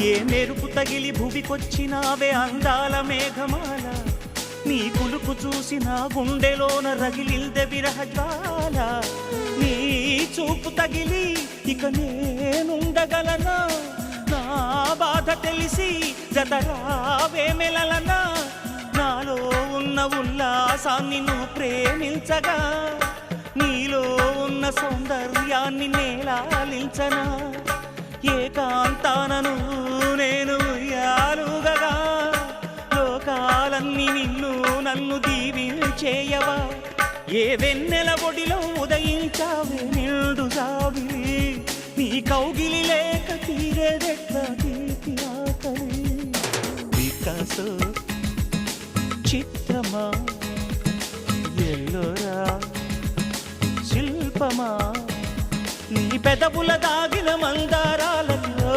ఏ మెరుపు తగిలి భువికొచ్చినావే అందాల మేఘమాల నీ కులుకు చూసి నా గుండెలోన రగిలిల్దె విరహజ్వాల నీ చూపు తగిలి ఇక నేనుండగలనా నా బాధ తెలిసి జతరావే మెలలనా నాలో ఉన్న ఉల్లాసాన్ని నువ్వు ప్రేమించగా నీలో ఉన్న సౌందర్యాన్ని నేలాలించనా ఏకాంతానను నేను ఉయ్యాలుగగా లోకాలన్నీ నిన్ను నన్ను దీవించేయవా ఏ వెన్నెల ఒడిలో ఉదయించావే నిండు జాబిలి నీ కౌగిలి లేక తీరేదెట్లా తీపి ఆకలి వికాసో చిత్రమా ఎల్లోరా శిల్పమా నీ పెదవుల దాగిన మందారాలలో